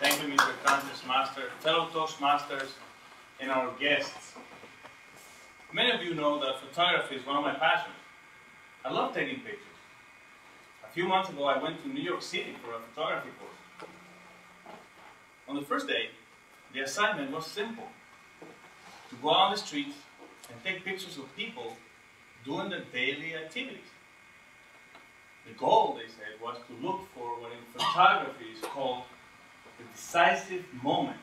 Thank you, Mr. Contest Master, fellow Toastmasters, and our guests. Many of you know that photography is one of my passions. I love taking pictures. A few months ago, I went to New York City for a photography course. On the first day, the assignment was simple: to go out on the streets and take pictures of people doing their daily activities. The goal, they said, was to look for what in photography is called the decisive moment.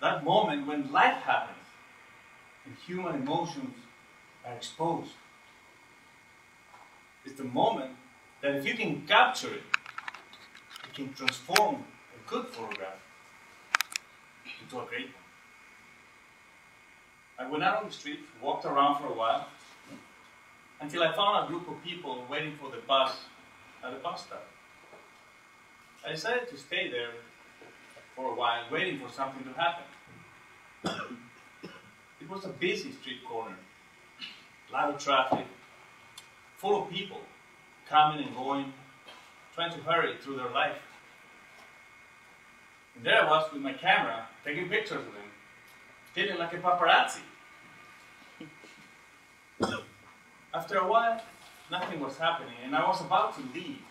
That moment when life happens and human emotions are exposed. It's the moment that if you can capture it, it can transform a good photograph into a great one. I went out on the street, walked around for a while, until I found a group of people waiting for the bus at the bus stop. I decided to stay there for a while, waiting for something to happen. It was a busy street corner, a lot of traffic, full of people coming and going, trying to hurry through their life. And there I was with my camera, taking pictures of them, feeling like a paparazzi. After a while, nothing was happening, and I was about to leave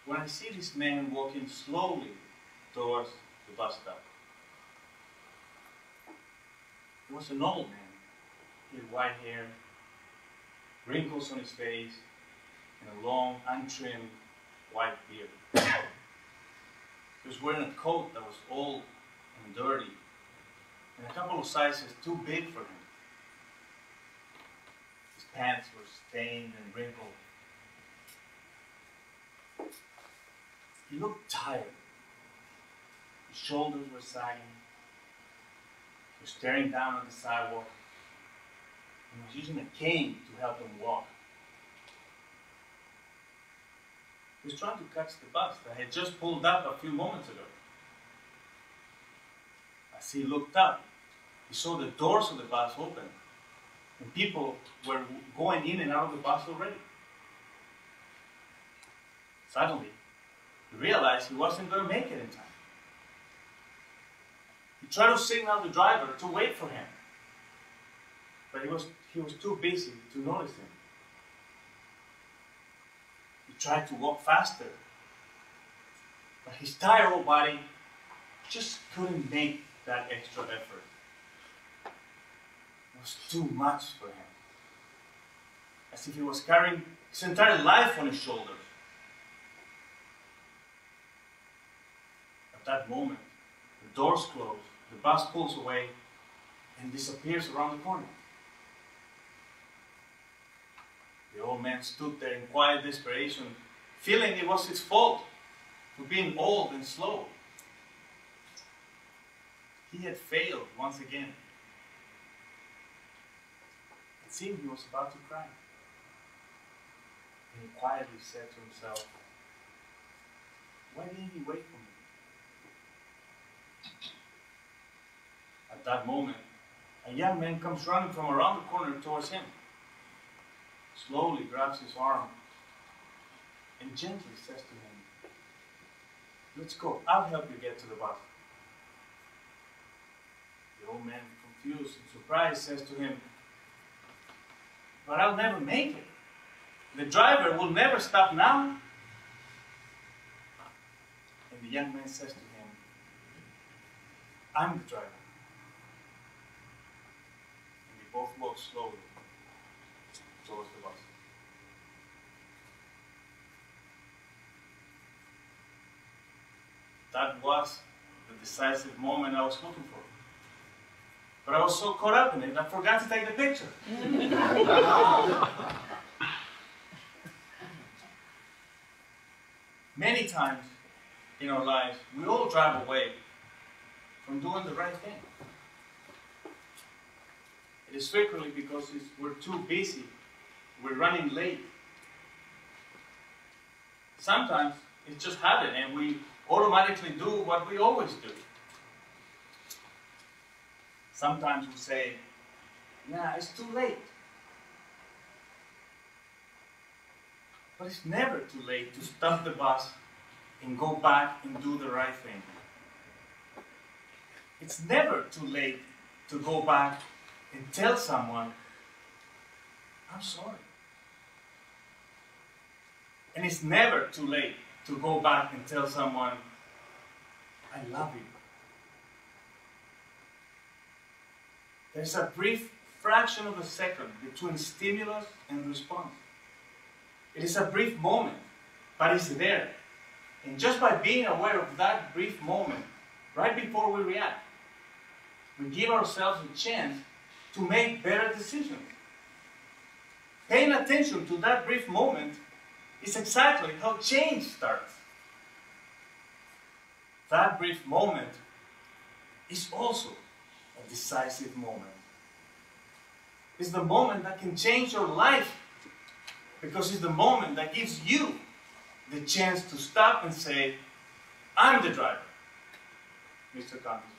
when I see this man walking slowly towards the bus stop. He was an old man. He had white hair, wrinkles on his face, and a long, untrimmed white beard. He was wearing a coat that was old and dirty, and a couple of sizes too big for him. His pants were stained and wrinkled. He looked tired. His shoulders were sagging. He was staring down at the sidewalk and was using a cane to help him walk. He was trying to catch the bus that had just pulled up a few moments ago. As he looked up, he saw the doors of the bus open, and people were going in and out of the bus already. Suddenly, he realized he wasn't going to make it in time. He tried to signal the driver to wait for him, but he was too busy to notice him. He tried to walk faster, but his tired old body just couldn't make that extra effort. It was too much for him, as if he was carrying his entire life on his shoulders. At that moment, the doors close, the bus pulls away, and disappears around the corner. The old man stood there in quiet desperation, feeling it was his fault for being old and slow. He had failed once again. It seemed he was about to cry. And he quietly said to himself, "Why didn't he wait for me?" At that moment, a young man comes running from around the corner towards him, slowly grabs his arm, and gently says to him, "Let's go, I'll help you get to the bus." The old man, confused and surprised, says to him, "But I'll never make it. The driver will never stop now." And the young man says to him, "I'm the driver." And they both walk slowly towards the bus. That was the decisive moment I was looking for. But I was so caught up in it, I forgot to take the picture. Many times in our lives, we all drive away from doing the right thing. It is frequently because we're too busy, we're running late. Sometimes it's just habit and we automatically do what we always do. Sometimes we say, "Nah, it's too late." But it's never too late to stop the bus and go back and do the right thing. It's never too late to go back and tell someone, I'm sorry. And it's never too late to go back and tell someone, I love you. There's a brief fraction of a second between stimulus and response. It is a brief moment, but it's there. And just by being aware of that brief moment, right before we react, we give ourselves a chance to make better decisions. Paying attention to that brief moment is exactly how change starts. That brief moment is also a decisive moment. It's the moment that can change your life, because it's the moment that gives you the chance to stop and say, I'm the driver, Mr. Congressman.